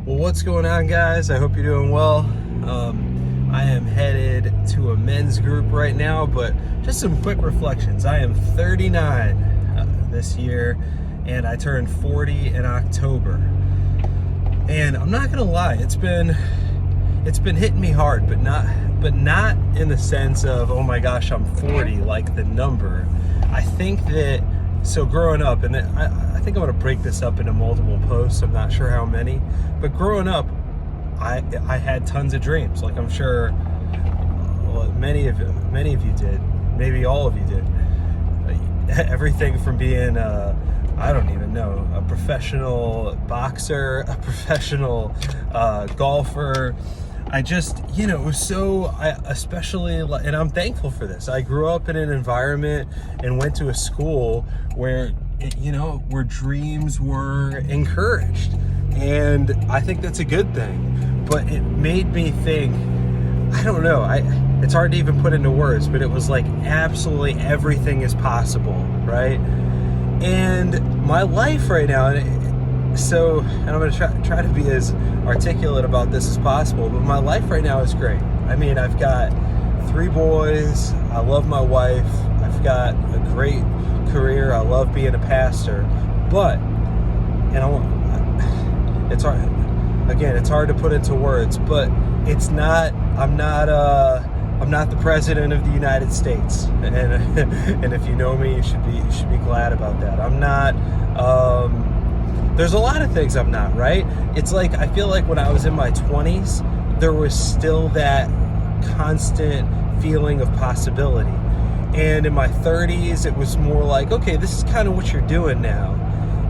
Well, what's going on, guys? I hope you're doing well. I am headed to a men's group right now, but just some quick reflections. I am 39 this year, and I turned 40 in October. And I'm not gonna lie, it's been hitting me hard, but not in the sense of, oh my gosh, I'm 40, like the number. I think that, so growing up, and I think I'm gonna break this up into multiple posts, I'm not sure how many, but growing up, I had tons of dreams. Like I'm sure many of you did, maybe all of you did. Everything from being I don't even know, a professional boxer, a professional golfer. I just, it was so, especially, and I'm thankful for this. I grew up in an environment and went to a school where, where dreams were encouraged. And I think that's a good thing. But it made me think, I don't know, it's hard to even put into words, but it was like absolutely everything is possible, right? And my life right now, and I'm going to try to be as articulate about this as possible, but my life right now is great. I mean, I've got 3 boys, I love my wife, I've got a great career, I love being a pastor, but, it's hard, again, it's hard to put into words, but I'm not the president of the United States, and if you know me, you should be glad about that. I'm not, there's a lot of things I'm not, right? It's like, I feel like when I was in my 20s, there was still that constant feeling of possibility. And in my 30s, it was more like, okay, this is kind of what you're doing now.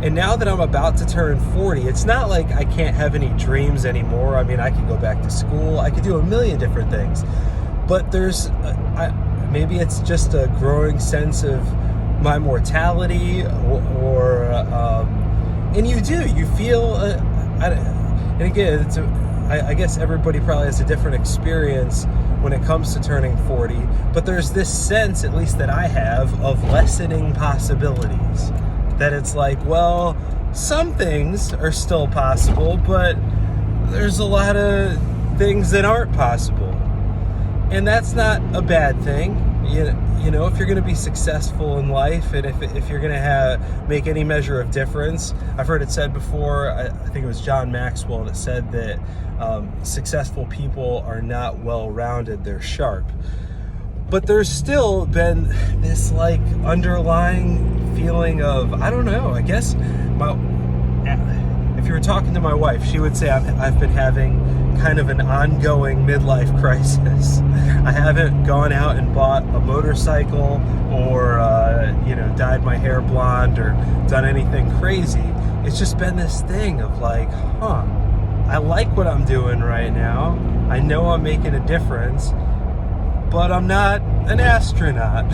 And now that I'm about to turn 40, it's not like I can't have any dreams anymore. I mean, I could go back to school. I could do a million different things. But there's, maybe it's just a growing sense of my mortality and you feel, and again, I guess everybody probably has a different experience when it comes to turning 40, but there's this sense, at least that I have, of lessening possibilities. That it's like, well, some things are still possible, but there's a lot of things that aren't possible. And that's not a bad thing. If you're going to be successful in life, and if you're going to make any measure of difference, I've heard it said before, I think it was John Maxwell that said that successful people are not well-rounded, they're sharp. But there's still been this like underlying feeling of, I don't know, I guess if you were talking to my wife, she would say I've been having kind of an ongoing midlife crisis. I haven't gone out and bought a motorcycle or, dyed my hair blonde or done anything crazy. It's just been this thing of like, I like what I'm doing right now. I know I'm making a difference, but I'm not an astronaut.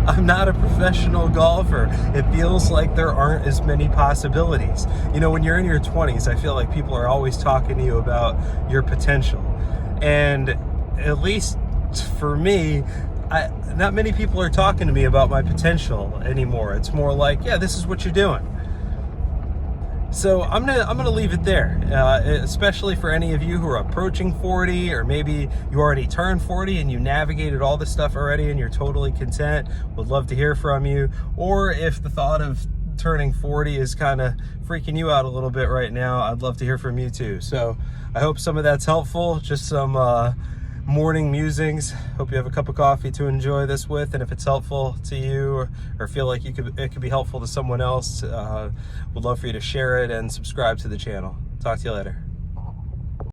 I'm not a professional golfer. It feels like there aren't as many possibilities. When you're in your 20s, I feel like people are always talking to you about your potential. And at least for me, not many people are talking to me about my potential anymore. It's more like, yeah, this is what you're doing. So I'm gonna leave it there, especially for any of you who are approaching 40, or maybe you already turned 40 and you navigated all this stuff already and you're totally content. Would love to hear from you. Or if the thought of turning 40 is kind of freaking you out a little bit right now, I'd love to hear from you too. So I hope some of that's helpful, just some morning musings. Hope you have a cup of coffee to enjoy this with, and if it's helpful to you or feel like it could be helpful to someone else, would love for you to share it and subscribe to the channel. Talk to you later.